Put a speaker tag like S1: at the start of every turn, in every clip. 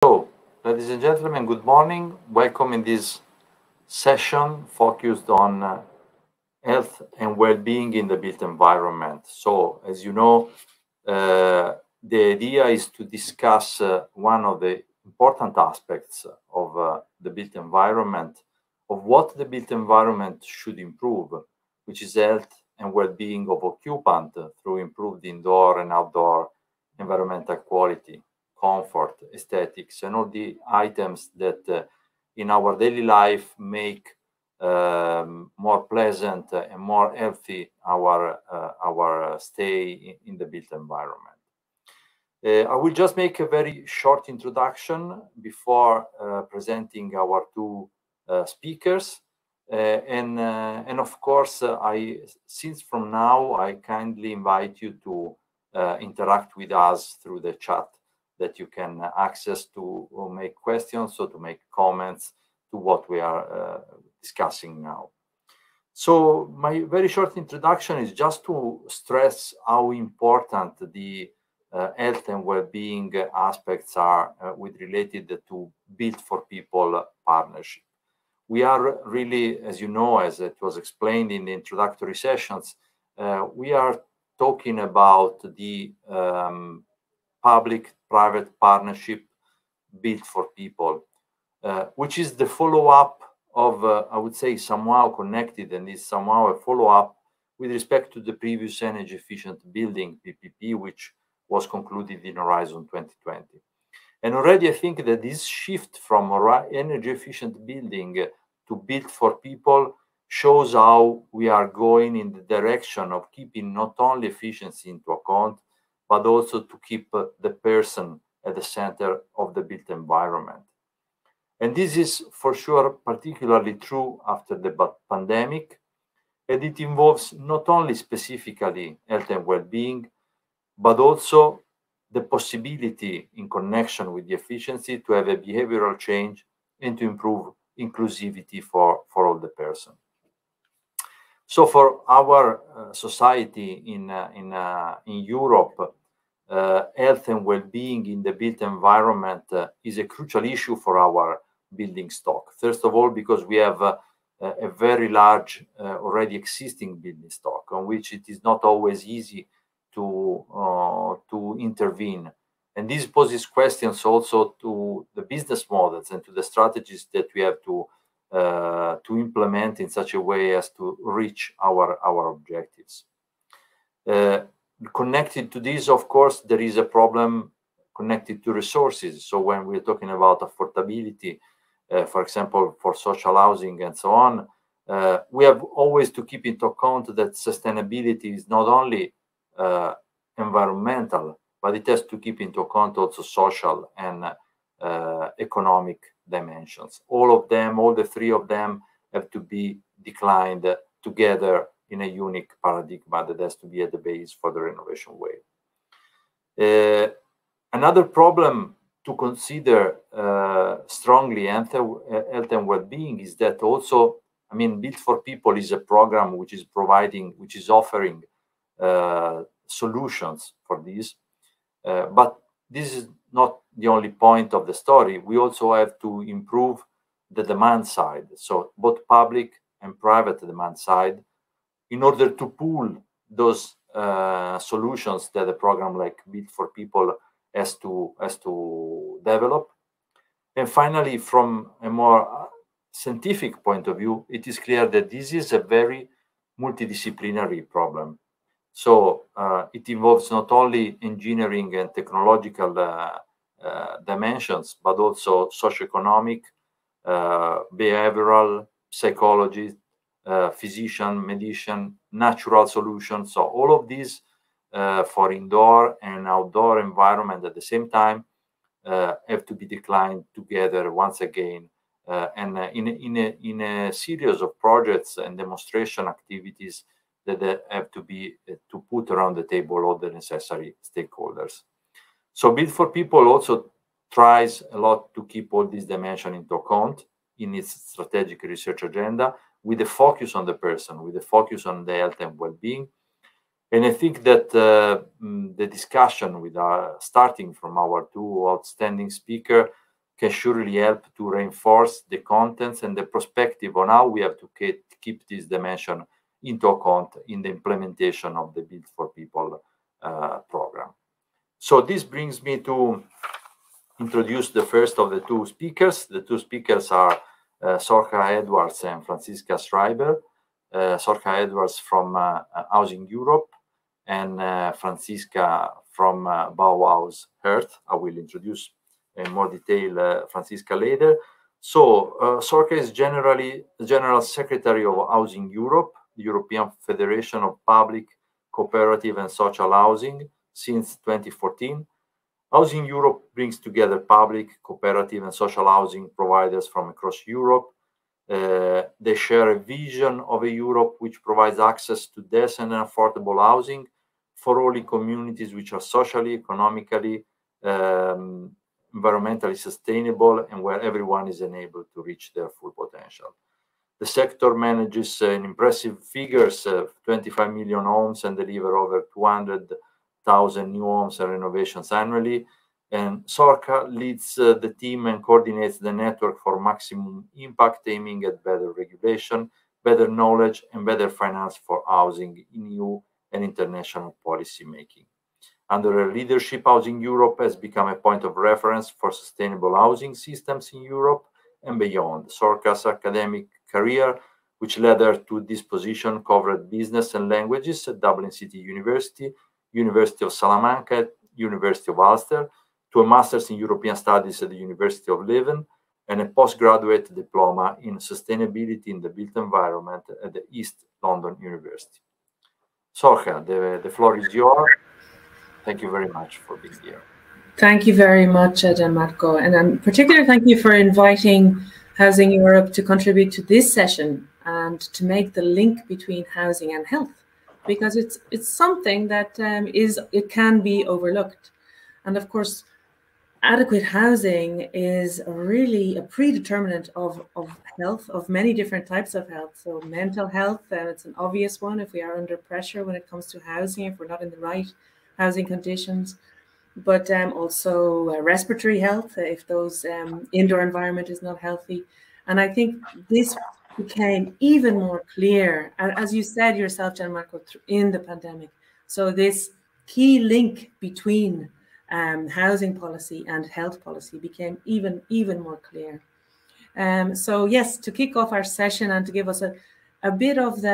S1: So, ladies and gentlemen, good morning. Welcome in this session focused on health and well-being in the built environment. So, as you know, the idea is to discuss one of the important aspects of the built environment, of what the built environment should improve, which is health and well-being of occupant through improved indoor and outdoor environmental quality, comfort, aesthetics, and all the items that in our daily life make more pleasant and more healthy our stay in the built environment. I will just make a very short introduction before presenting our two speakers. And of course, since from now, I kindly invite you to interact with us through the chat that you can access to make questions or to make comments to what we are discussing now. So my very short introduction is just to stress how important the health and well-being aspects are related to Built4People partnership. We are really, as you know, as it was explained in the introductory sessions, we are talking about the public-private partnership Built4People, which is the follow-up of, I would say, somehow connected and is somehow a follow-up with respect to the previous energy efficient building, PPP, which was concluded in Horizon 2020. And already I think that this shift from energy efficient building to Built4People shows how we are going in the direction of keeping not only efficiency into account, but also to keep the person at the center of the built environment. And this is for sure particularly true after the pandemic, and it involves not only specifically health and well-being, but also the possibility in connection with the efficiency to have a behavioral change and to improve inclusivity for all the person. So for our society in Europe, health and well-being in the built environment is a crucial issue for our building stock. First of all, because we have a very large already existing building stock on which it is not always easy to intervene. And this poses questions also to the business models and to the strategies that we have to implement in such a way as to reach our objectives. Connected to this, of course, there is a problem connected to resources. So when we're talking about affordability, for example, for social housing and so on, we have always to keep into account that sustainability is not only environmental, but it has to keep into account also social and economic dimensions. All of them, all the three of them have to be declined together in a unique paradigm that has to be at the base for the renovation wave. Another problem to consider strongly health and well-being is that also, I mean, Built4People is a program which is offering solutions for this, but this is not the only point of the story. We also have to improve the demand side, so both public and private demand side, in order to pool those solutions that a program like Built4People has to develop. And finally, from a more scientific point of view, it is clear that this is a very multidisciplinary problem. So it involves not only engineering and technological dimensions, but also socioeconomic, behavioral, psychology, physician, medicine, natural solutions. So all of these for indoor and outdoor environment at the same time have to be declined together once again, and in a series of projects and demonstration activities that have to be to put around the table all the necessary stakeholders. So Built4People also tries a lot to keep all these dimensions into account in its strategic research agenda, with a focus on the person, with a focus on the health and well-being. And I think that the discussion with starting from our two outstanding speakers can surely help to reinforce the contents and the perspective on how we have to keep this dimension into account in the implementation of the Built4People program. So this brings me to introduce the first of the two speakers. The two speakers are Sorcha Edwards and Franziska Schreiber. Sorcha Edwards from Housing Europe and Franziska from Bauhaus Earth. I will introduce in more detail Franziska later. So Sorcha is General Secretary of Housing Europe, the European Federation of Public, Cooperative and Social Housing since 2014. Housing Europe brings together public, cooperative and social housing providers from across Europe. They share a vision of a Europe which provides access to decent and affordable housing for all in communities which are socially, economically, environmentally sustainable, and where everyone is enabled to reach their full potential. The sector manages in impressive figures, 25 million homes, and deliver over 200,000 new homes and renovations annually. And Sorcha leads the team and coordinates the network for maximum impact, aiming at better regulation, better knowledge, and better finance for housing in EU and international policy making. Under her leadership, Housing Europe has become a point of reference for sustainable housing systems in Europe and beyond. Sorcha's academic career, which led her to this position, covered business and languages at Dublin City University, University of Salamanca, University of Ulster, to a master's in European Studies at the University of Leuven, and a postgraduate diploma in sustainability in the built environment at the East London University. Sorcha, the floor is yours. Thank you very much for being here.
S2: Thank you very much, Gianmarco, and particularly thank you for inviting Housing Europe to contribute to this session and to make the link between housing and health, because it's something that it can be overlooked. And of course, adequate housing is really a predeterminant of health, of many different types of health. So mental health, it's an obvious one if we are under pressure when it comes to housing, if we're not in the right housing conditions, but also respiratory health, if those indoor environment is not healthy. And I think this became even more clear, as you said yourself, Gianmarco, in the pandemic. So this key link between housing policy and health policy became even more clear. So yes, to kick off our session and to give us a bit of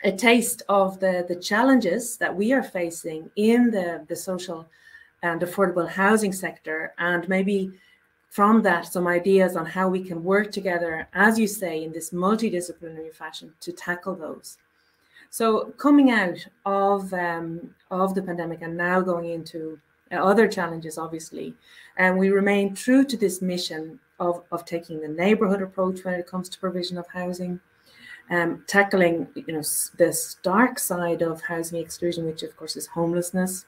S2: a taste of the challenges that we are facing in the social and affordable housing sector, and maybe from that some ideas on how we can work together, as you say, in this multidisciplinary fashion to tackle those. So coming out of the pandemic and now going into other challenges, obviously, and we remain true to this mission of taking the neighborhood approach when it comes to provision of housing, tackling the stark side of housing exclusion, which of course is homelessness,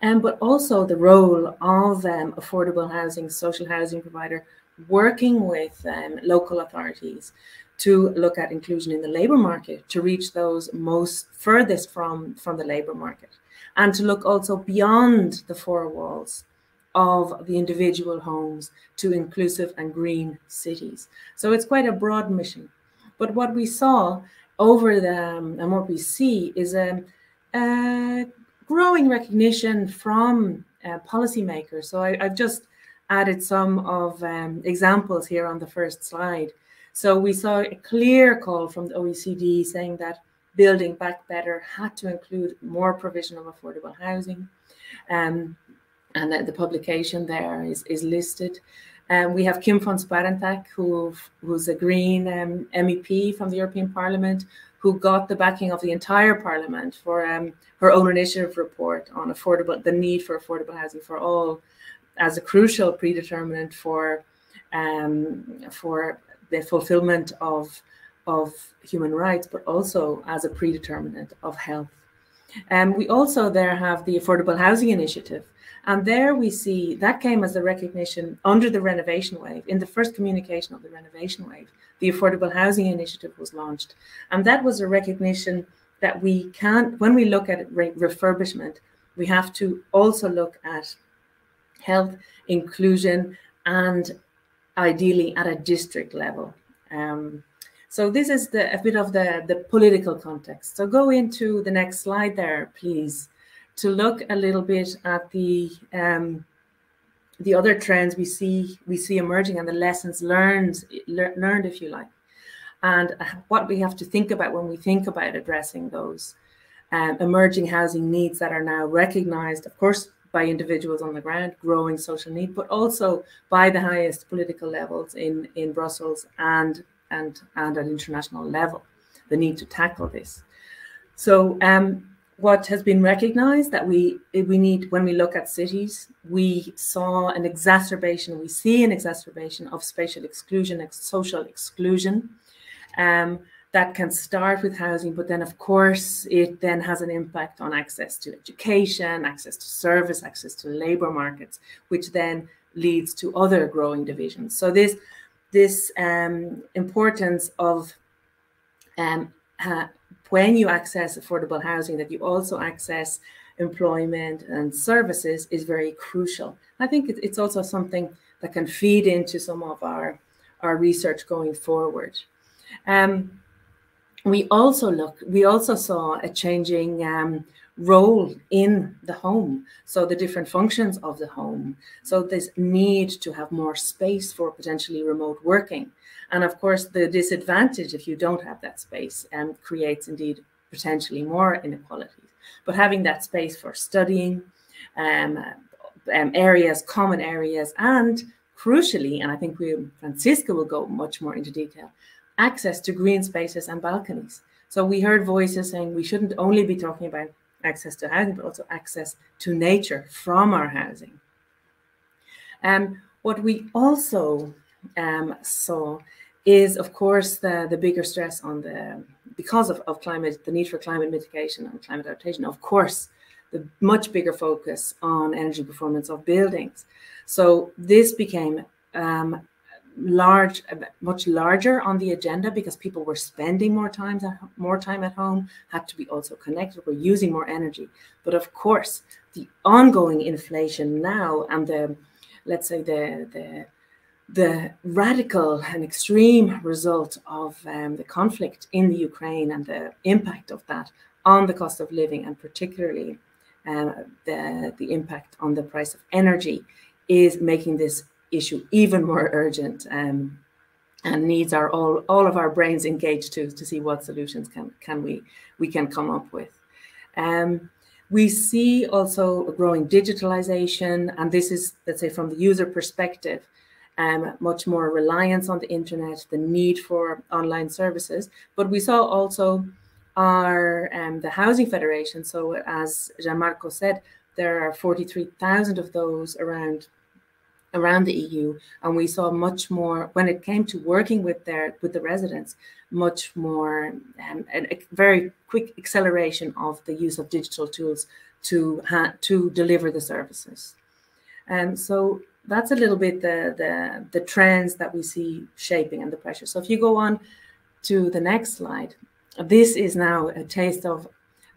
S2: but also the role of affordable housing, social housing provider, working with local authorities to look at inclusion in the labour market, to reach those most furthest from the labour market, and to look also beyond the four walls of the individual homes to inclusive and green cities. So it's quite a broad mission. But what we saw and what we see is a growing recognition from policymakers. So I've just added some of examples here on the first slide. So we saw a clear call from the OECD saying that building back better had to include more provision of affordable housing. And the publication there is listed. We have Kim von Sparentak, who's a Green MEP from the European Parliament, who got the backing of the entire Parliament for her own initiative report on the need for affordable housing for all, as a crucial predeterminant for the fulfillment of human rights, but also as a predeterminant of health. We also there have the Affordable Housing Initiative. And there we see that came as a recognition under the Renovation Wave. In the first communication of the Renovation Wave, the Affordable Housing Initiative was launched. And that was a recognition that we can't, when we look at refurbishment, we have to also look at health, inclusion, and ideally at a district level. So this is a bit of the political context. So go into the next slide there, please, to look a little bit at the other trends we see emerging and the lessons learned, if you like, and what we have to think about when we think about addressing those emerging housing needs that are now recognized, of course, by individuals on the ground, growing social need, but also by the highest political levels in Brussels and at international level, the need to tackle this. So what has been recognized that we need, when we look at cities, we see an exacerbation of spatial exclusion, social exclusion, that can start with housing, but then of course it then has an impact on access to education, access to service, access to labor markets, which then leads to other growing divisions. So this importance of when you access affordable housing, that you also access employment and services is very crucial. I think it's also something that can feed into some of our research going forward. We also saw a changing role in the home, so the different functions of the home. So this need to have more space for potentially remote working. And of course, the disadvantage if you don't have that space creates indeed potentially more inequalities. But having that space for studying, areas, common areas, and crucially, and I think Francisca will go much more into detail, access to green spaces and balconies. So we heard voices saying we shouldn't only be talking about access to housing, but also access to nature from our housing. What we also saw is, of course, the bigger stress on because of climate, the need for climate mitigation and climate adaptation, of course, the much bigger focus on energy performance of buildings. So this became much larger on the agenda because people were spending more time at home, had to be also connected, were using more energy. But of course, the ongoing inflation now and let's say the radical and extreme result of the conflict in the Ukraine and the impact of that on the cost of living, and particularly the impact on the price of energy, is making this issue even more urgent, and needs all of our brains engaged to see what solutions we can come up with. We see also a growing digitalization, and this is, let's say, from the user perspective, much more reliance on the internet, the need for online services. But we saw also the Housing Federation. So as Gianmarco said, there are 43,000 of those around the EU, and we saw much more when it came to working with the residents, much more a very quick acceleration of the use of digital tools to deliver the services. And so that's a little bit the trends that we see shaping and the pressure. So if you go on to the next slide, this is now a taste of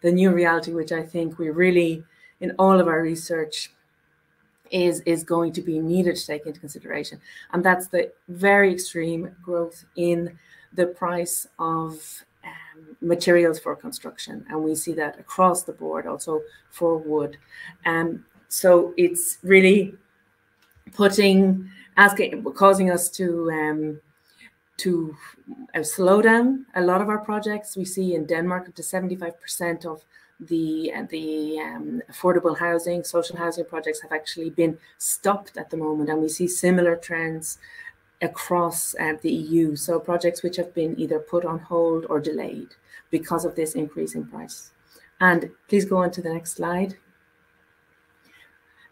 S2: the new reality, which I think we really, in all of our research, is going to be needed to take into consideration. And that's the very extreme growth in the price of materials for construction. And we see that across the board, also for wood. So it's really causing us to slow down a lot of our projects. We see in Denmark up to 75% of the affordable housing, social housing projects have actually been stopped at the moment, and we see similar trends across the EU. So projects which have been either put on hold or delayed because of this increase in price. And please go on to the next slide.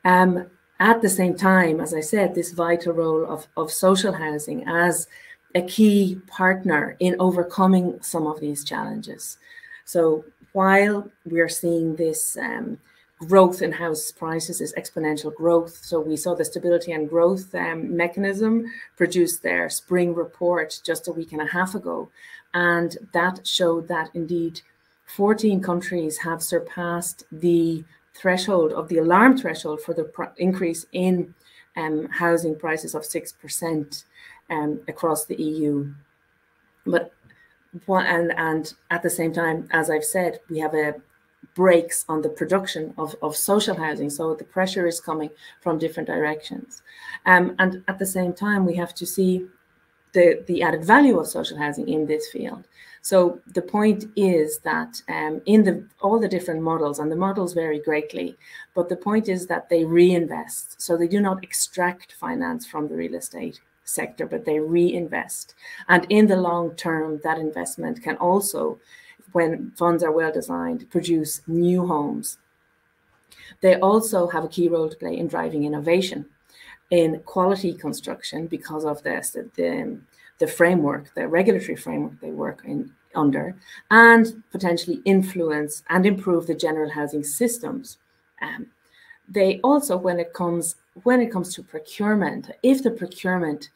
S2: At the same time, as I said, this vital role of social housing as a key partner in overcoming some of these challenges. So while we're seeing this growth in house prices, is exponential growth. So we saw the Stability and Growth mechanism produce their spring report just a week and a half ago. And that showed that indeed 14 countries have surpassed the threshold, of the alarm threshold for the increase in housing prices of 6% across the EU. But and at the same time, as I've said, we have brakes on the production of social housing. So the pressure is coming from different directions. And at the same time, we have to see the added value of social housing in this field. So the point is that in all the different models, and the models vary greatly, but the point is that they reinvest. So they do not extract finance from the real estate sector, but they reinvest. And in the long term, that investment can also, when funds are well designed, produce new homes. They also have a key role to play in driving innovation in quality construction because of the framework, the regulatory framework they work under, and potentially influence and improve the general housing systems. They also, when it comes to procurement, if the procurement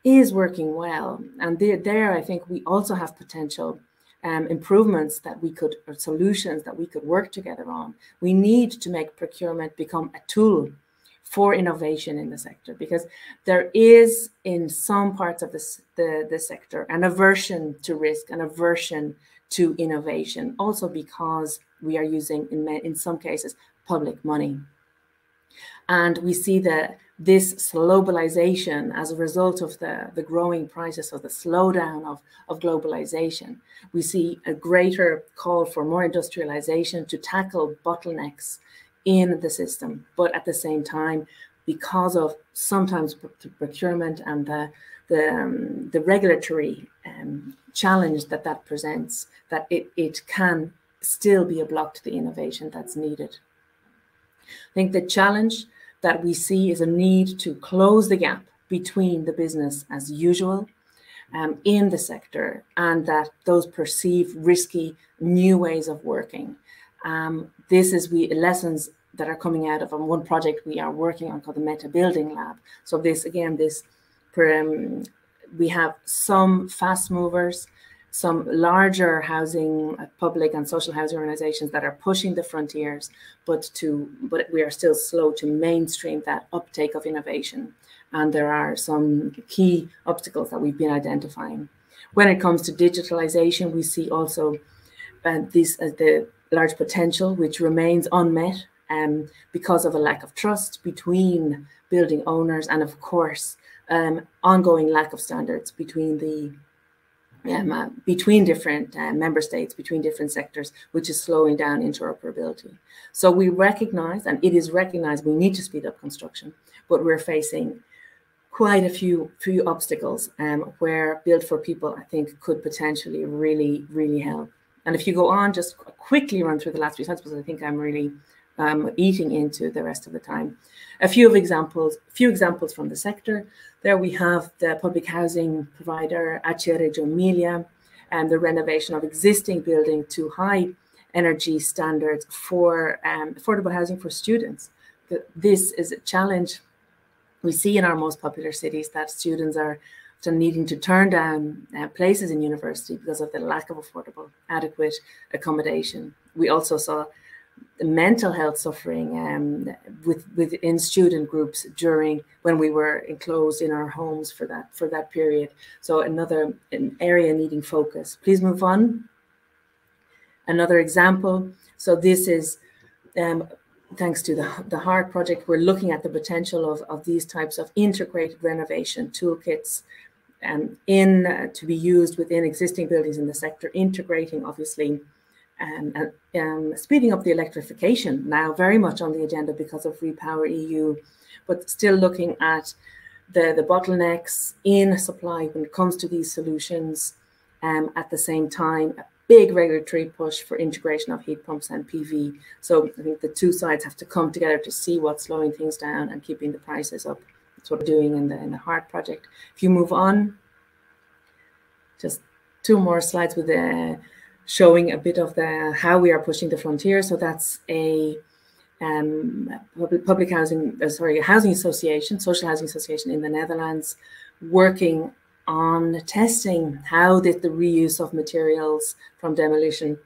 S2: is working well, and there I think we also have potential improvements that we could, or solutions that we could work together on. We need to make procurement become a tool for innovation in the sector, because there is in some parts of the sector an aversion to risk, an aversion to innovation, also because we are using in some cases public money. And we see that this globalization, as a result of the growing prices of the slowdown of globalization, we see a greater call for more industrialization to tackle bottlenecks in the system. But at the same time, because of sometimes the procurement and the regulatory challenge that presents, that it can still be a block to the innovation that's needed. I think the challenge that we see is a need to close the gap between the business as usual in the sector and that those perceived risky new ways of working. This is lessons that are coming out of one project we are working on called the Meta Building Lab. So this, again, we have some fast movers, some larger housing, public and social housing organizations that are pushing the frontiers, but we are still slow to mainstream that uptake of innovation. And there are some key obstacles that we've been identifying. When it comes to digitalization, we see also this as the large potential, which remains unmet because of a lack of trust between building owners and, of course, ongoing lack of standards between different member states, between different sectors, which is slowing down interoperability. So we recognize, and it is recognized, we need to speed up construction, but we're facing quite a few obstacles where Built4People, I think, could potentially really, really help. And if you go on, just quickly run through the last few slides, because I think I'm really eating into the rest of the time. A few examples from the sector. There we have the public housing provider Acea Reggio Emilia and the renovation of existing building to high energy standards for affordable housing for students. This is a challenge we see in our most popular cities, that students are needing to turn down places in university because of the lack of affordable, adequate accommodation. We also saw the mental health suffering within student groups when we were enclosed in our homes for that period. So an area needing focus. Please move on. Another example. So this is thanks to the HEART project. We're looking at the potential of these types of integrated renovation toolkits to be used within existing buildings in the sector, integrating obviously and speeding up the electrification, now very much on the agenda because of Repower EU, but still looking at the bottlenecks in supply when it comes to these solutions. At the same time, a big regulatory push for integration of heat pumps and PV. So I think the two sides have to come together to see what's slowing things down and keeping the prices up. That's what we're doing in the HEART project. If you move on, just two more slides with showing a bit of how we are pushing the frontier. So that's a public housing, a housing association, social housing association in the Netherlands, working on testing how the reuse of materials from demolition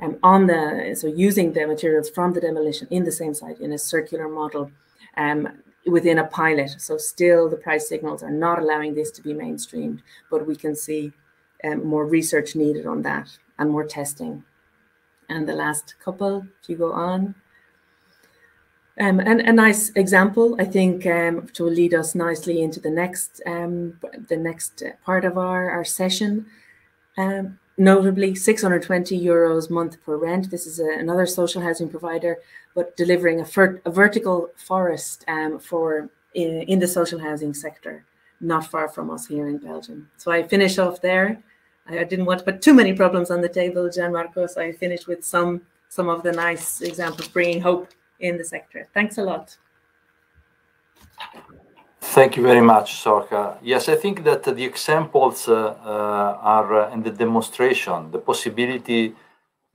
S2: so using the materials from the demolition in the same site in a circular model within a pilot. So still the price signals are not allowing this to be mainstreamed, but we can see more research needed on that and more testing. And the last couple, if you go on. And a nice example, I think, to lead us nicely into the next part of our session. Notably, 620 euros month per rent. This is another social housing provider, but delivering a vertical forest in the social housing sector, not far from us here in Belgium. So I finish off there. I didn't want to put too many problems on the table, Gianmarco, so I finished with some of the nice examples bringing hope in the sector. Thanks a lot.
S1: Thank you very much, Sorka. Yes, I think that the examples are in the demonstration, the possibility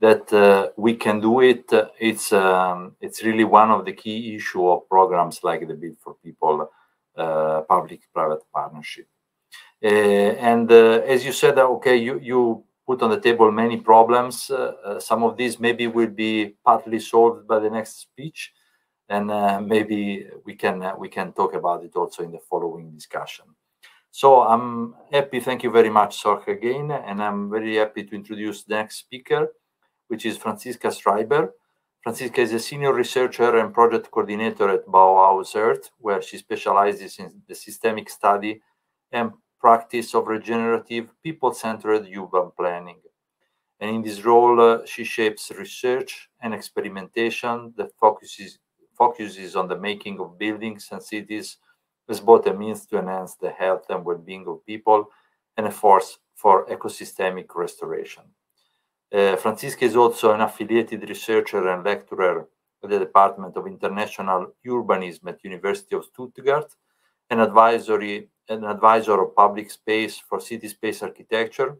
S1: that we can do it. It's really one of the key issues of programs like the Built4People public-private partnership. And as you said, okay, you put on the table many problems. Some of these maybe will be partly solved by the next speech, and maybe we can talk about it also in the following discussion. So I'm happy. Thank you very much, Sorka, again, and I'm very happy to introduce the next speaker, which is Franziska Schreiber. Franziska is a senior researcher and project coordinator at Bauhaus Earth, where she specializes in the systemic study and practice of regenerative, people-centered urban planning. And in this role, she shapes research and experimentation that focuses on the making of buildings and cities as both a means to enhance the health and well-being of people and a force for ecosystemic restoration. Franziska is also an affiliated researcher and lecturer at the Department of International Urbanism at University of Stuttgart, an advisor of public space for city space architecture,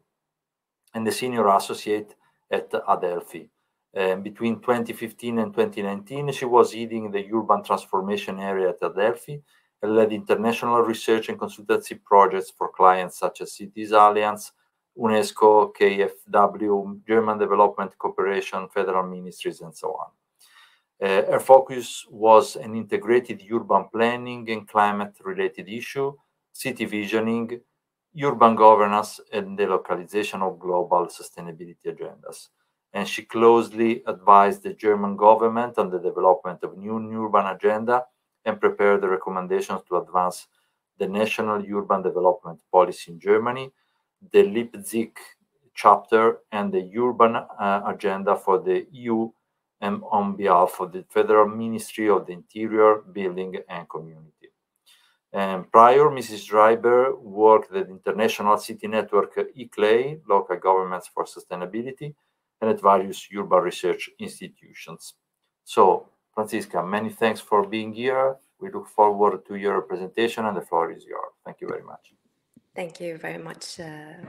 S1: and a senior associate at Adelphi. Between 2015 and 2019, she was leading the urban transformation area at Adelphi and led international research and consultancy projects for clients such as Cities Alliance, UNESCO, KfW, German Development Cooperation, federal ministries, and so on. Her focus was an integrated urban planning and climate-related issue, city visioning, urban governance, and the localization of global sustainability agendas. And she closely advised the German government on the development of new urban agenda and prepared the recommendations to advance the national urban development policy in Germany, the Leipzig chapter, and the urban agenda for the EU, and on behalf of the Federal Ministry of the Interior, Building and Community. And prior, Mrs. Schreiber worked at the International City Network ICLEI, Local Governments for Sustainability, and at various urban research institutions. So, Franziska, many thanks for being here. We look forward to your presentation, and the floor is yours. Thank you very much.
S3: Thank you very much,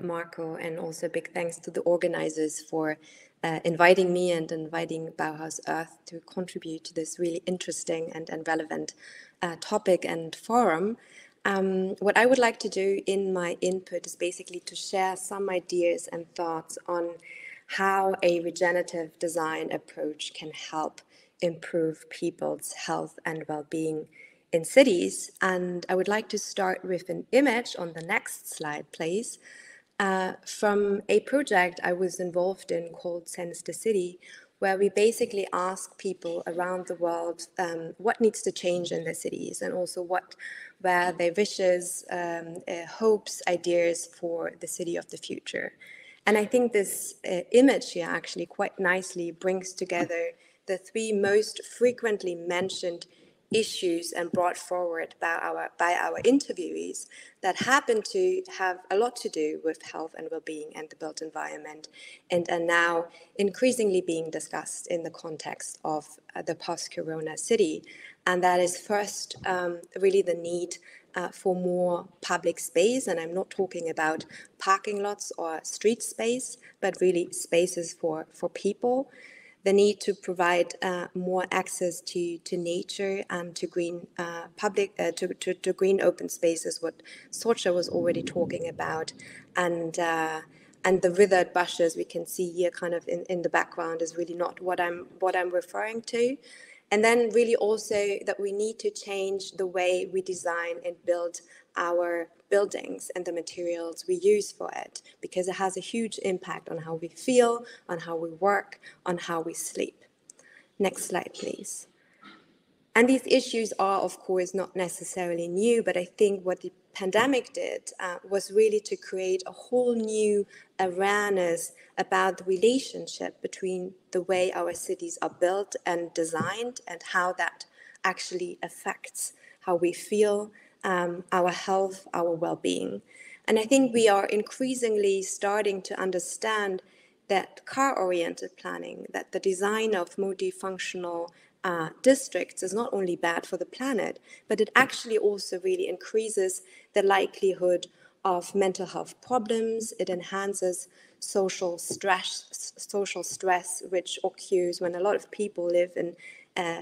S3: Marco, and also big thanks to the organizers for inviting me and inviting Bauhaus Earth to contribute to this really interesting and relevant topic and forum. What I would like to do in my input is basically to share some ideas and thoughts on how a regenerative design approach can help improve people's health and well-being in cities. And I would like to start with an image on the next slide, please, from a project I was involved in called Sense the City, where we basically ask people around the world what needs to change in their cities, and also what were their wishes, hopes, ideas for the city of the future. And I think this image here actually quite nicely brings together the three most frequently mentioned issues and brought forward by our interviewees that happen to have a lot to do with health and well-being and the built environment, and are now increasingly being discussed in the context of the post-corona city. And that is first really the need for more public space, and I'm not talking about parking lots or street space, but really spaces for people. The need to provide more access to nature and to green to green open spaces, what Sorcha was already talking about, and And the withered bushes we can see here kind of in the background is really not what I'm referring to. And then really also that we need to change the way we design and build our buildings and the materials we use for it, because it has a huge impact on how we feel, on how we work, on how we sleep. Next slide, please. And these issues are, of course, not necessarily new, but I think what the pandemic did was really to create a whole new awareness about the relationship between the way our cities are built and designed and how that actually affects how we feel, our health, our well-being. And I think we are increasingly starting to understand that car-oriented planning, that the design of multifunctional districts is not only bad for the planet, but it actually also really increases the likelihood of mental health problems. It enhances social stress, which occurs when a lot of people live in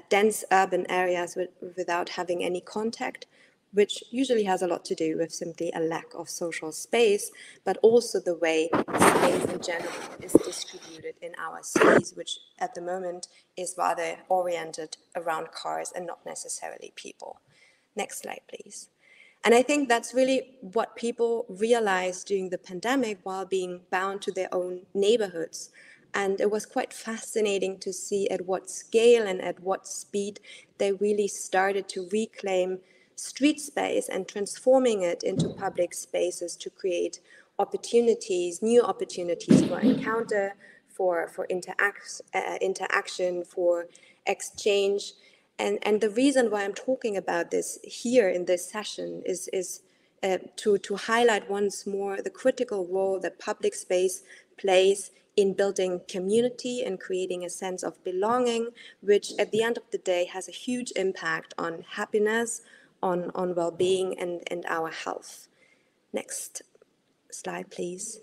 S3: dense urban areas without having any contact, which usually has a lot to do with simply a lack of social space, but also the way space in general is distributed in our cities, which at the moment is rather oriented around cars and not necessarily people. Next slide, please. And I think that's really what people realized during the pandemic while being bound to their own neighborhoods. And it was quite fascinating to see at what scale and at what speed they really started to reclaim street space and transforming it into public spaces to create opportunities, new opportunities for encounter, for interaction, for exchange. And the reason why I'm talking about this here in this session is to highlight once more the critical role that public space plays in building community and creating a sense of belonging, which at the end of the day has a huge impact on happiness, on well-being and our health. Next slide, please.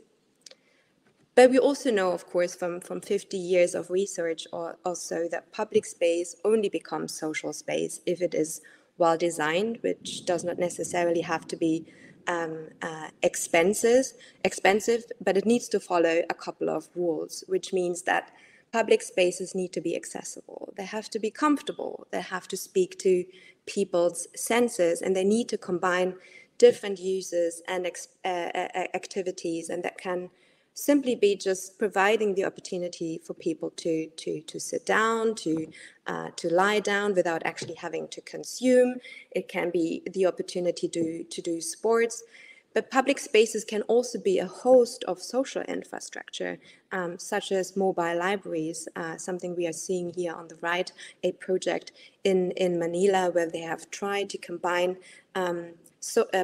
S3: But we also know, of course, from 50 years of research also that public space only becomes social space if it is well designed, which does not necessarily have to be expensive, but it needs to follow a couple of rules, which means that public spaces need to be accessible. They have to be comfortable. They have to speak to people's senses, and they need to combine different uses and activities, and that can simply be just providing the opportunity for people to sit down, to lie down without actually having to consume. It can be the opportunity to do sports. But public spaces can also be a host of social infrastructure, such as mobile libraries, something we are seeing here on the right, a project in Manila where they have tried to combine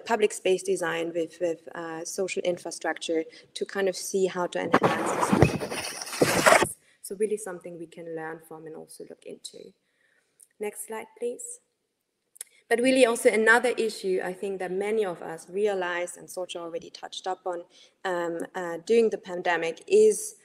S3: public space design with social infrastructure to kind of see how to enhance the social infrastructure. So really something we can learn from and also look into. Next slide, please. But really also another issue I think that many of us realized, and Sorcha already touched up on during the pandemic, is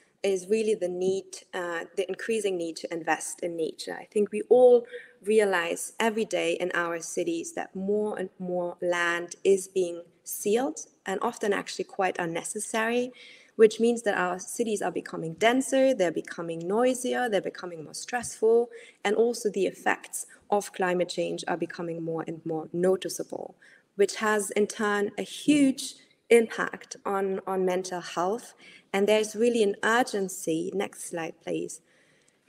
S3: really the increasing need to invest in nature. I think we all realize every day in our cities that more and more land is being sealed, and often actually quite unnecessary, which means that our cities are becoming denser, they're becoming noisier, they're becoming more stressful, and also the effects of climate change are becoming more and more noticeable, which has in turn a huge impact on mental health. And there's really an urgency, next slide please,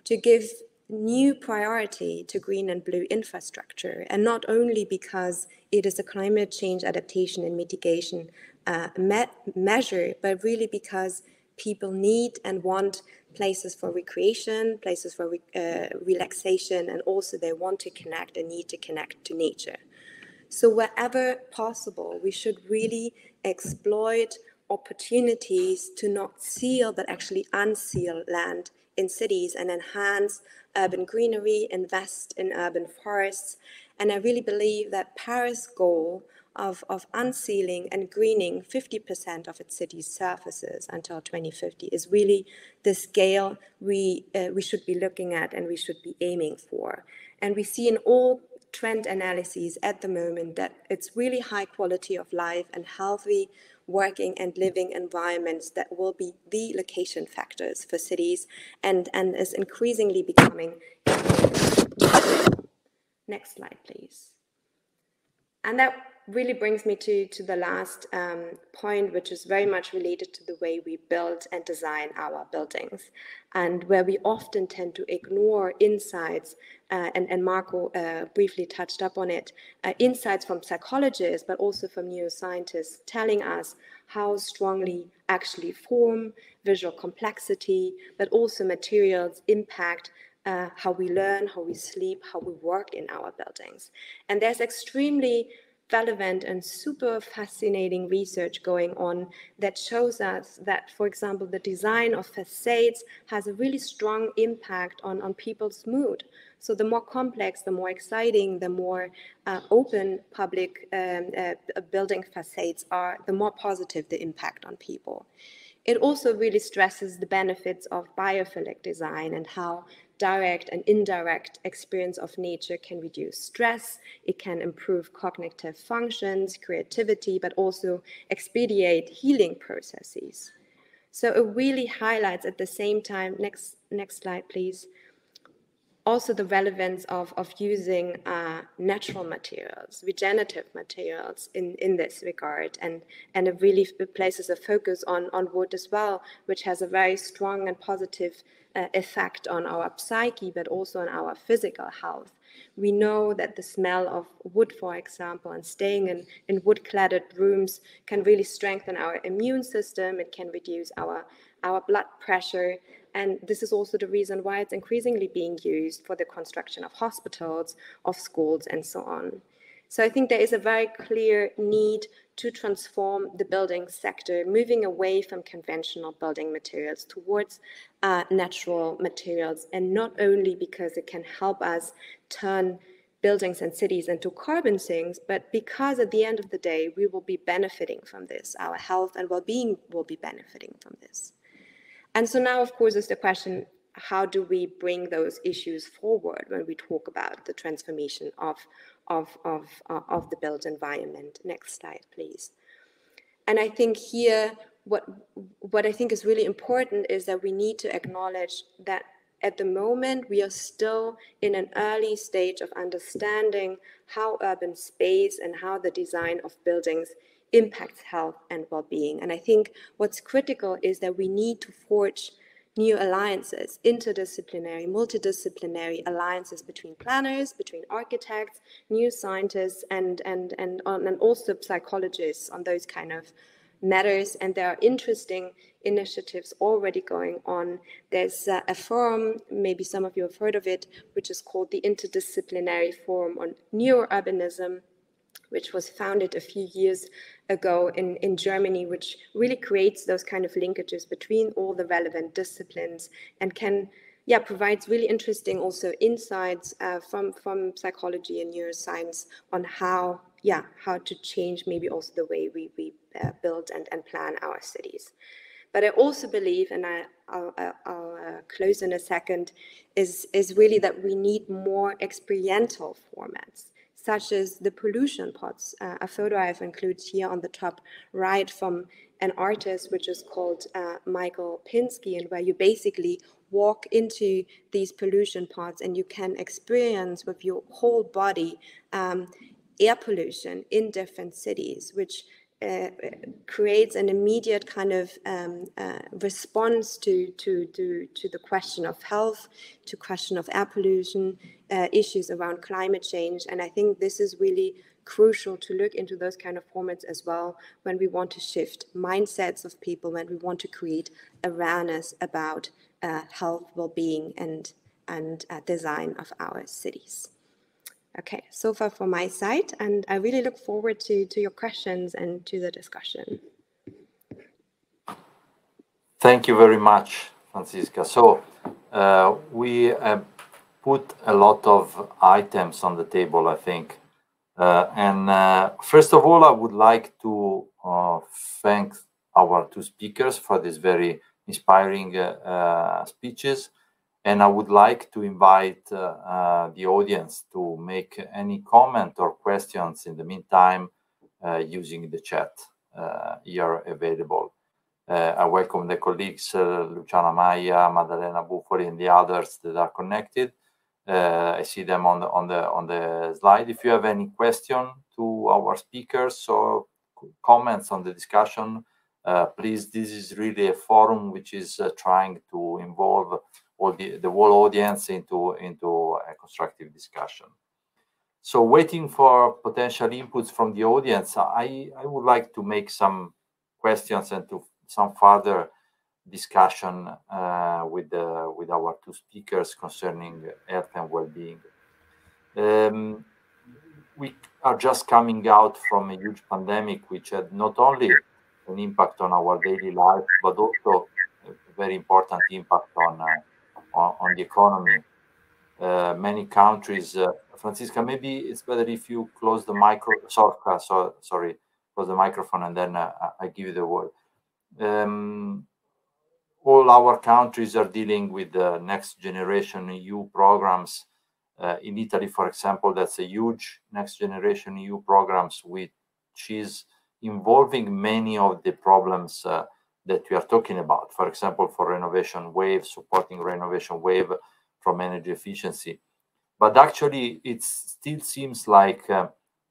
S3: to give new priority to green and blue infrastructure, and not only because it is a climate change adaptation and mitigation measure, but really because people need and want places for recreation, places for relaxation, and also they want to connect and need to connect to nature. So wherever possible, we should really exploit opportunities to not seal, but actually unseal land in cities and enhance urban greenery, invest in urban forests. And I really believe that Paris' goal of unsealing and greening 50% of its city's surfaces until 2050 is really the scale we should be looking at and we should be aiming for. And we see in all trend analyses at the moment that it's really high quality of life and healthy working and living environments that will be the location factors for cities and is increasingly becoming. Next slide, please. And that really brings me to the last point, which is very much related to the way we build and design our buildings, and where we often tend to ignore insights, and Marco briefly touched up on it, insights from psychologists, but also from neuroscientists, telling us how strongly actually form, visual complexity, but also materials impact how we learn, how we sleep, how we work in our buildings. And there's extremely relevant and super fascinating research going on that shows us that, for example, the design of facades has a really strong impact on people's mood. So the more complex, the more exciting, the more open public building facades are, the more positive the impact on people. It also really stresses the benefits of biophilic design and how direct and indirect experience of nature can reduce stress, it can improve cognitive functions, creativity, but also expedite healing processes. So it really highlights at the same time, next slide please, also the relevance of using natural materials, regenerative materials in this regard. And it really places a focus on wood as well, which has a very strong and positive effect on our psyche, but also on our physical health. We know that the smell of wood, for example, and staying in wood-cladded rooms can really strengthen our immune system. It can reduce our blood pressure. And this is also the reason why it's increasingly being used for the construction of hospitals, of schools, and so on. So I think there is a very clear need to transform the building sector, moving away from conventional building materials towards natural materials, and not only because it can help us turn buildings and cities into carbon sinks, but because at the end of the day, we will be benefiting from this. Our health and well-being will be benefiting from this. And so now, of course, is the question, how do we bring those issues forward when we talk about the transformation of the built environment? Next slide, please. And I think here, what I think is really important is that we need to acknowledge that at the moment, we are still in an early stage of understanding how urban space and how the design of buildings impacts health and well-being. And I think what's critical is that we need to forge new alliances, interdisciplinary, multidisciplinary alliances between planners, between architects, new scientists, and also psychologists on those kind of matters. And there are interesting initiatives already going on. There's a forum, maybe some of you have heard of it, which is called the Interdisciplinary Forum on Neurourbanism, which was founded a few years ago in Germany, which really creates those kind of linkages between all the relevant disciplines and can, provides really interesting also insights from psychology and neuroscience on how to change maybe also the way we build and plan our cities. But I also believe, and I'll close in a second, is really that we need more experiential formats, such as the pollution pots. A photo I've included here on the top right from an artist which is called Michael Pinsky, and where you basically walk into these pollution pots and you can experience with your whole body air pollution in different cities, which creates an immediate kind of response to the question of health, to question of air pollution, issues around climate change. And I think this is really crucial to look into those kind of formats as well when we want to shift mindsets of people, when we want to create awareness about health, well-being, and design of our cities. Okay, so far from my side, and I really look forward to your questions and to the discussion.
S1: Thank you very much, Franziska. So we put a lot of items on the table, I think. First of all, I would like to thank our two speakers for these very inspiring speeches. And I would like to invite the audience to make any comment or questions in the meantime using the chat. here available. I welcome the colleagues, Luciana Maya, Maddalena Buffoli, and the others that are connected. I see them on the slide. If you have any question to our speakers or comments on the discussion, please, this is really a forum which is trying to involve all the whole audience into a constructive discussion. So waiting for potential inputs from the audience, I would like to make some questions and to some further discussion with our two speakers concerning health and well-being. We are just coming out from a huge pandemic, which had not only an impact on our daily life, but also a very important impact on the economy. Many countries, Francisca, maybe it's better if you close the sorry, close the microphone, and then I give you the word. All our countries are dealing with the next generation EU programs. In Italy, for example, that's a huge next generation EU programs, which is involving many of the problems that we are talking about. For example, for renovation wave, supporting renovation wave from energy efficiency. But actually, it still seems like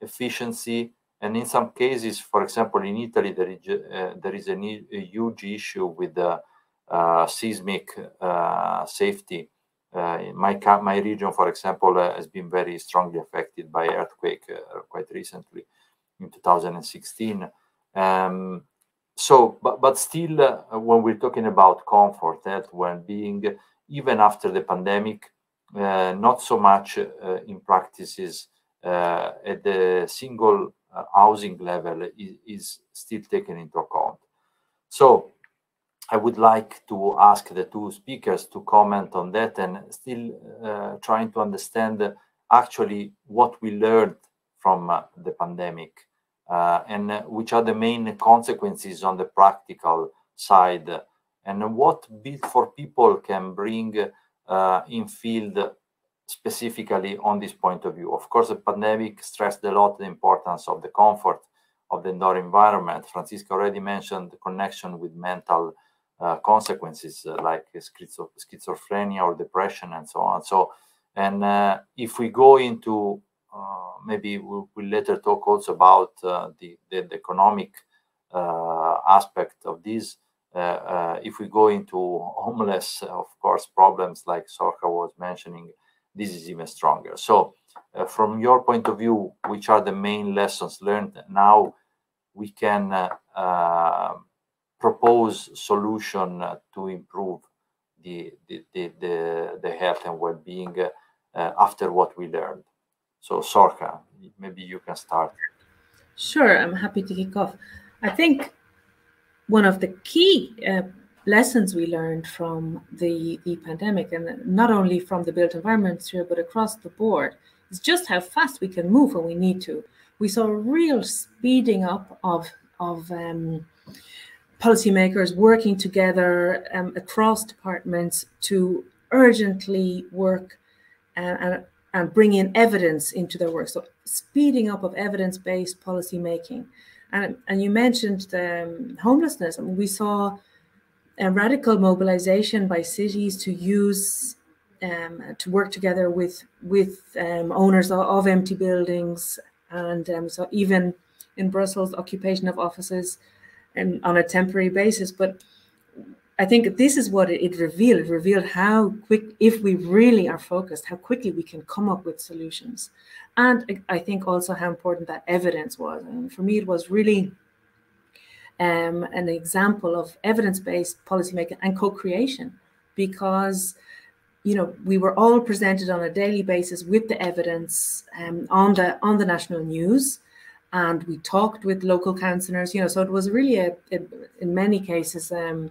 S1: efficiency, and in some cases, for example, in Italy, there is a huge issue with the seismic safety. My region, for example, has been very strongly affected by earthquake quite recently in 2016. But still, when we're talking about comfort, health, well-being, even after the pandemic, not so much in practices at the single housing level is still taken into account. So I would like to ask the two speakers to comment on that, and still trying to understand actually what we learned from the pandemic and which are the main consequences on the practical side, and what Built4People can bring in field specifically on this point of view. Of course, the pandemic stressed a lot the importance of the comfort of the indoor environment. Francisca already mentioned the connection with mental consequences like schizophrenia or depression and so on. So, and if we go into, maybe we'll later talk also about the economic aspect of this. If we go into homeless, of course, problems like Sorka was mentioning, this is even stronger. So from your point of view, which are the main lessons learned? Now we can propose solution to improve the health and well-being after what we learned. So Sorka, maybe you can start.
S2: Sure, I'm happy to kick off. I think one of the key lessons we learned from the pandemic, and not only from the built environment sphere, but across the board, is just how fast we can move when we need to. We saw a real speeding up of policymakers working together across departments to urgently work and bring in evidence into their work. So speeding up of evidence-based policy making. And you mentioned homelessness. I mean, we saw a radical mobilization by cities to use to work together with owners of empty buildings, and so even in Brussels, occupation of offices and on a temporary basis. But I think this is what it revealed. It revealed how quick, if we really are focused, how quickly we can come up with solutions. And I think also how important that evidence was. And for me, it was really an example of evidence-based policymaking and co-creation, because we were all presented on a daily basis with the evidence on the national news, and we talked with local councillors. So it was really in many cases a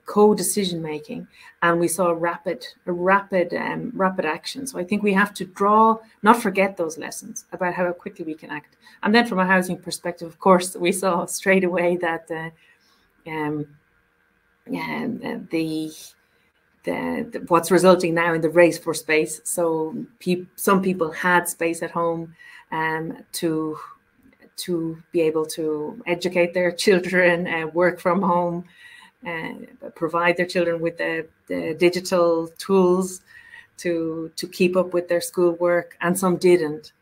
S2: co-decision making, and we saw rapid action. So I think we have to not forget those lessons about how quickly we can act. And then from a housing perspective, of course, we saw straight away that what's resulting now in the race for space. So some people had space at home to to be able to educate their children and work from home and provide their children with the digital tools to keep up with their schoolwork, and some didn't.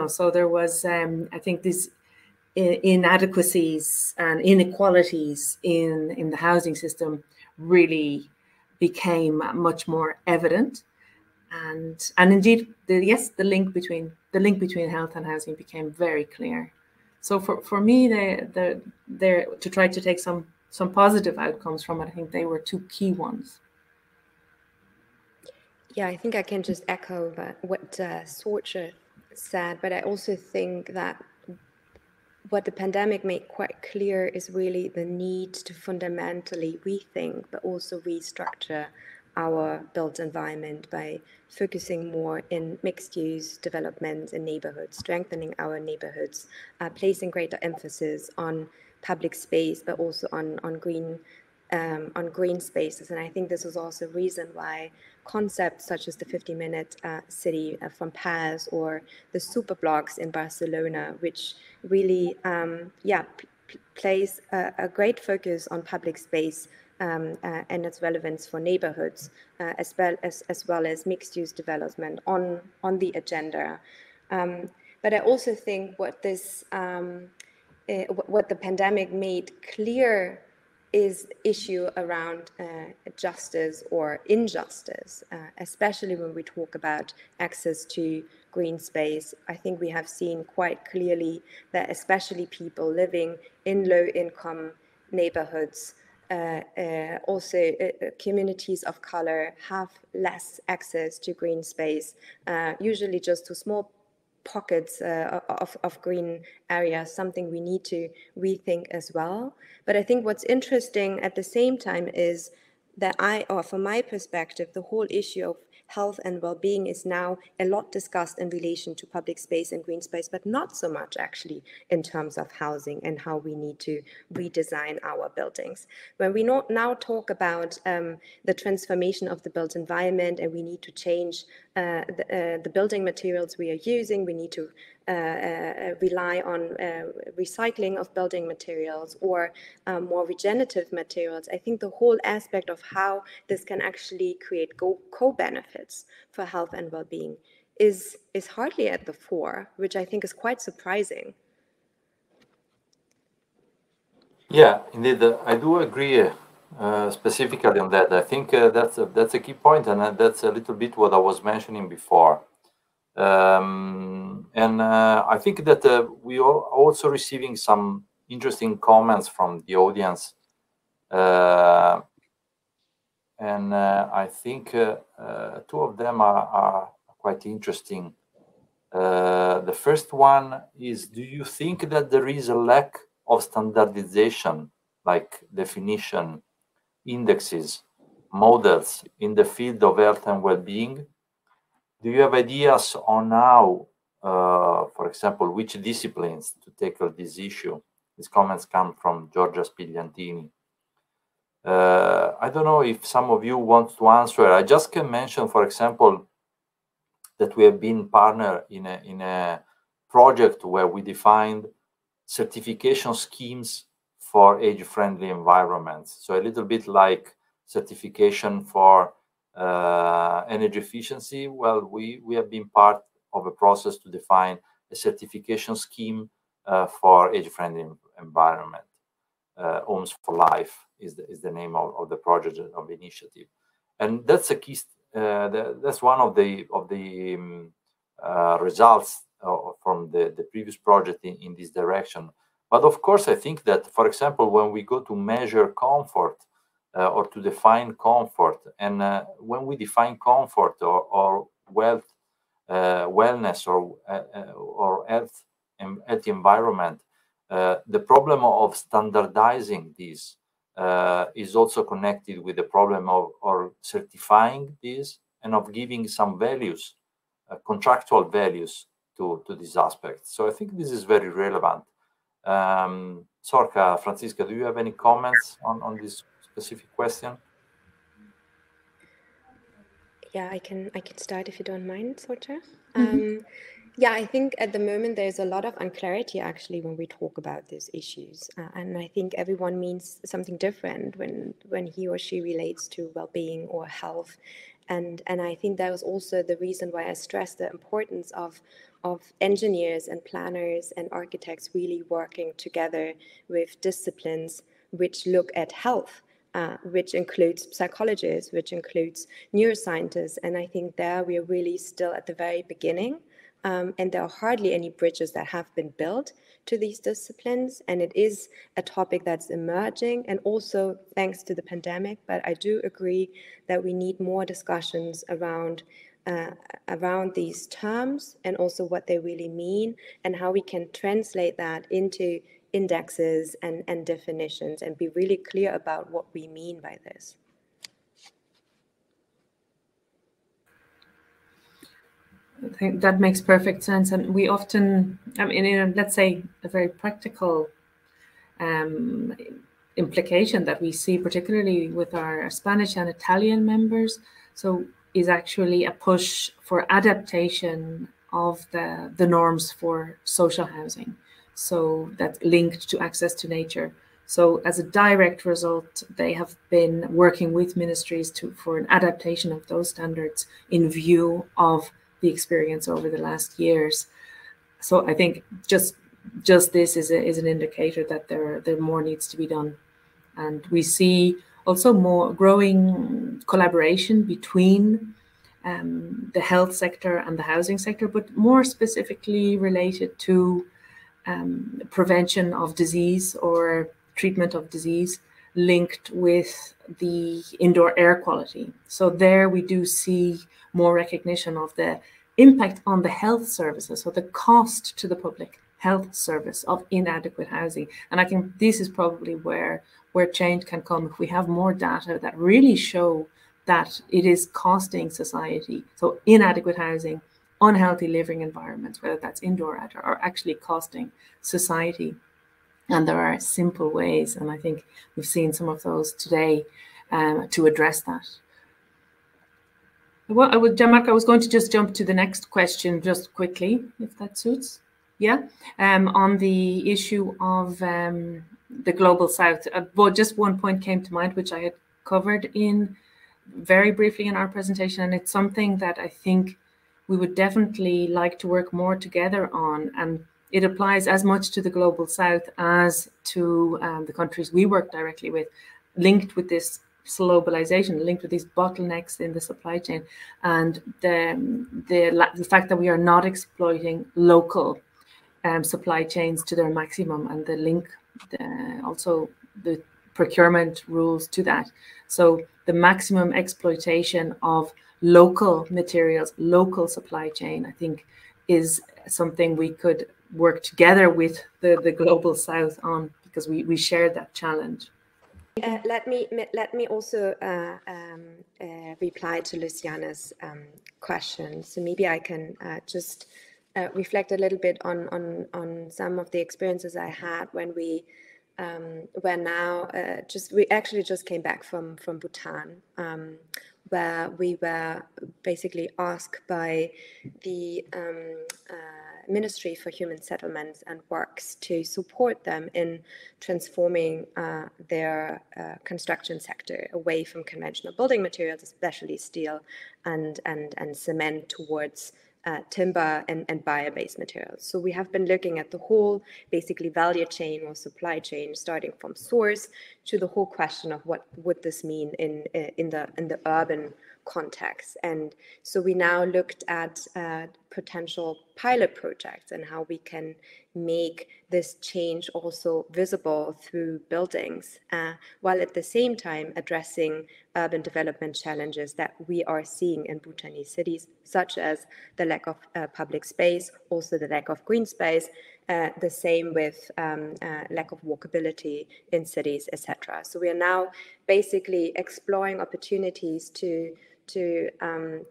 S2: So there was, I think, these inadequacies and inequalities in the housing system really became much more evident, and indeed, the link between health and housing became very clear. So for me, they to try to take some positive outcomes from it, I think they were two key ones.
S3: Yeah, I think I can just echo what Sorcha said, but I also think that what the pandemic made quite clear is really the need to fundamentally rethink, but also restructure our built environment by focusing more in mixed-use development in neighborhoods, strengthening our neighborhoods, placing greater emphasis on public space, but also on green spaces. And I think this is also a reason why concepts such as the 50-minute city from Paris or the super blocks in Barcelona, which really place a great focus on public space and its relevance for neighborhoods, as well as mixed-use development on the agenda. But I also think what the pandemic made clear is issue around justice or injustice, especially when we talk about access to green space. I think we have seen quite clearly that especially people living in low-income neighborhoods, also communities of color, have less access to green space, usually just to small pockets of green areas, something we need to rethink as well. But I think what's interesting at the same time is that from my perspective, the whole issue of health and well-being is now a lot discussed in relation to public space and green space, but not so much actually in terms of housing and how we need to redesign our buildings. When we now talk about the transformation of the built environment, and we need to change the building materials we are using, we need to rely on recycling of building materials or more regenerative materials. I think the whole aspect of how this can actually create co-benefits for health and well-being is hardly at the fore, which I think is quite surprising.
S1: Yeah, indeed, I do agree specifically on that. I think that's a key point, and that's a little bit what I was mentioning before. And I think that we are also receiving some interesting comments from the audience. And I think two of them are quite interesting. The first one is, do you think that there is a lack of standardization, like definition, indexes, models in the field of health and well-being? Do you have ideas on how, for example, which disciplines to tackle this issue? These comments come from Giorgia Spigliantini. I don't know if some of you want to answer. I just can mention, for example, that we have been partner in a project where we defined certification schemes for age-friendly environments. So a little bit like certification for energy efficiency. Well, we have been part of a process to define a certification scheme for age-friendly environment. Homes for Life is the name of the project, of the initiative, and that's a key. That's one of the results from the previous project in this direction. But of course, I think that, for example, when we go to measure comfort or to define comfort, and when we define comfort or wealth, wellness or health and healthy environment, the problem of standardizing this is also connected with the problem of certifying this and of giving some values, contractual values to this aspect. So I think this is very relevant. Sorcha, Francisca, do you have any comments on this specific question?
S3: Yeah, I can start if you don't mind, Sorcha. Yeah, I think at the moment there's a lot of unclarity actually when we talk about these issues, and I think everyone means something different when he or she relates to well-being or health, and I think that was also the reason why I stressed the importance of engineers and planners and architects really working together with disciplines which look at health. Which includes psychologists, which includes neuroscientists, and I think there we are really still at the very beginning. And there are hardly any bridges that have been built to these disciplines. And it is a topic that's emerging, and also thanks to the pandemic. But I do agree that we need more discussions around these terms and also what they really mean and how we can translate that into indexes and definitions and be really clear about what we mean by this.
S2: I think that makes perfect sense. And we often, I mean, let's say a very practical implication that we see, particularly with our Spanish and Italian members, so is actually a push for adaptation of the norms for social housing. So that's linked to access to nature. So as a direct result, they have been working with ministries for an adaptation of those standards in view of the experience over the last years. So I think just this is an indicator that there more needs to be done. And we see also more growing collaboration between the health sector and the housing sector, but more specifically related to prevention of disease or treatment of disease linked with the indoor air quality. So there we do see more recognition of the impact on the health services, so the cost to the public health service of inadequate housing. And I think this is probably where change can come if we have more data that really show that it is costing society. So inadequate housing, unhealthy living environments, whether that's indoor or outdoor, are actually costing society. And there are simple ways, and I think we've seen some of those today to address that. Well, Gianmarco, I was going to just jump to the next question just quickly, if that suits. Yeah, on the issue of the Global South. But just one point came to mind, which I had covered in very briefly in our presentation, and it's something that I think we would definitely like to work more together on. And it applies as much to the Global South as to the countries we work directly with, linked with this globalization, linked with these bottlenecks in the supply chain, and the fact that we are not exploiting local supply chains to their maximum, and the link, also the procurement rules to that. So the maximum exploitation of local materials, local supply chain, I think is something we could work together with the Global South on, because we share that challenge.
S3: Let me also reply to Luciana's question. So maybe I can just reflect a little bit on some of the experiences I had when we we actually just came back from Bhutan, where we were basically asked by the Ministry for Human Settlements and Works to support them in transforming their construction sector away from conventional building materials, especially steel and cement, towards timber and bio-based materials. So we have been looking at the whole basically value chain or supply chain, starting from source to the whole question of what would this mean in the urban context. And so we now looked at potential pilot projects and how we can make this change also visible through buildings, while at the same time addressing urban development challenges that we are seeing in Bhutanese cities, such as the lack of public space, also the lack of green space, the same with lack of walkability in cities, etc. So we are now basically exploring opportunities to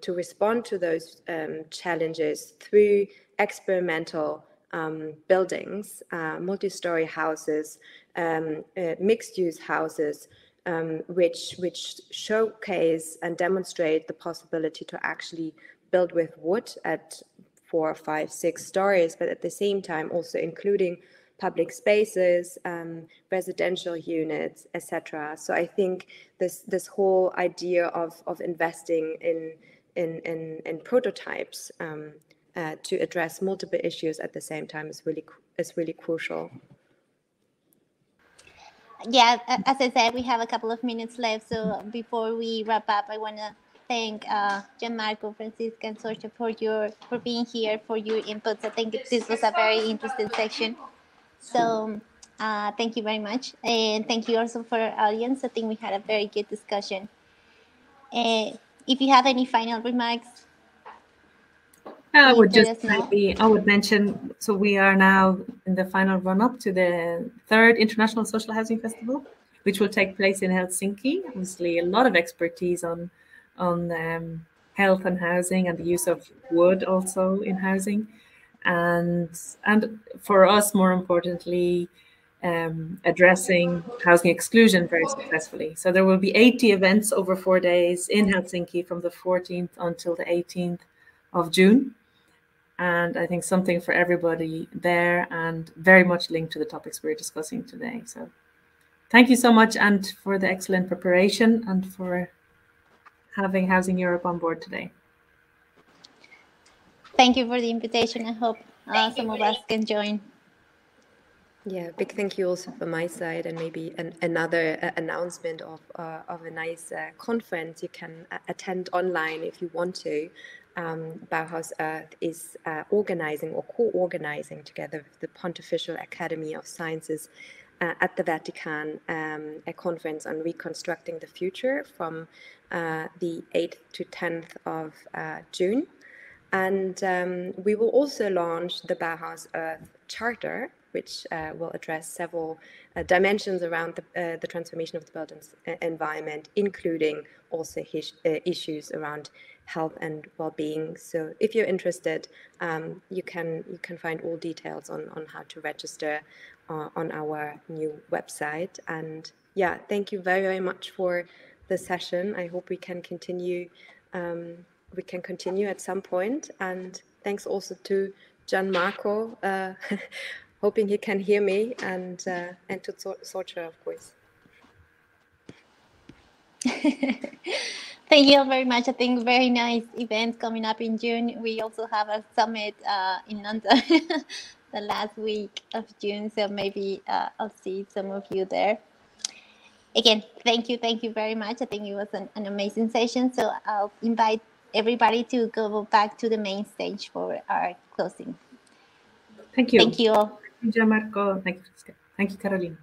S3: respond to those challenges through experimental buildings, multi-story houses, mixed-use houses, which showcase and demonstrate the possibility to actually build with wood at 4, 5, 6 stories, but at the same time also including public spaces, residential units, etc. So I think this whole idea of investing in prototypes to address multiple issues at the same time is really crucial.
S4: Yeah, as I said, we have a couple of minutes left. So before we wrap up, I want to thank Gianmarco, Francisca, and Sorcha for being here, for your inputs. I think this was a very interesting section. So thank you very much. And thank you also for our audience. I think we had a very good discussion. If you have any final remarks,
S2: I would mention, so we are now in the final run-up to the 3rd International Social Housing Festival, which will take place in Helsinki. Obviously, a lot of expertise on health and housing and the use of wood also in housing. And for us, more importantly, addressing housing exclusion very successfully. So there will be 80 events over 4 days in Helsinki from the 14th until the 18th of June. And I think something for everybody there, and very much linked to the topics we're discussing today. So thank you so much, and for the excellent preparation, and for having Housing Europe on board today.
S4: Thank you for the invitation. I hope some of us can join.
S3: Yeah, big thank you also from my side, and maybe another announcement of a nice conference you can attend online if you want to. Bauhaus Earth is organizing or co-organizing together with the Pontifical Academy of Sciences at the Vatican a conference on reconstructing the future from the 8th to 10th of June. And we will also launch the Bauhaus Earth Charter, which will address several dimensions around the transformation of the built environment, including also issues around health and well-being. So if you're interested, you can find all details on how to register on our new website. And yeah, thank you very, very much for the session. I hope we can continue at some point. And thanks also to Gianmarco, hoping he can hear me, and to Sorcha, of course.
S4: Thank you very much. I think very nice event coming up in June. We also have a summit in London the last week of June, so maybe I'll see some of you there. Again, thank you very much. I think it was an amazing session. So I'll invite everybody to go back to the main stage for our closing.
S2: Thank you.
S4: Thank you all.
S2: Thank you, Gianmarco. Thank you, Carolina.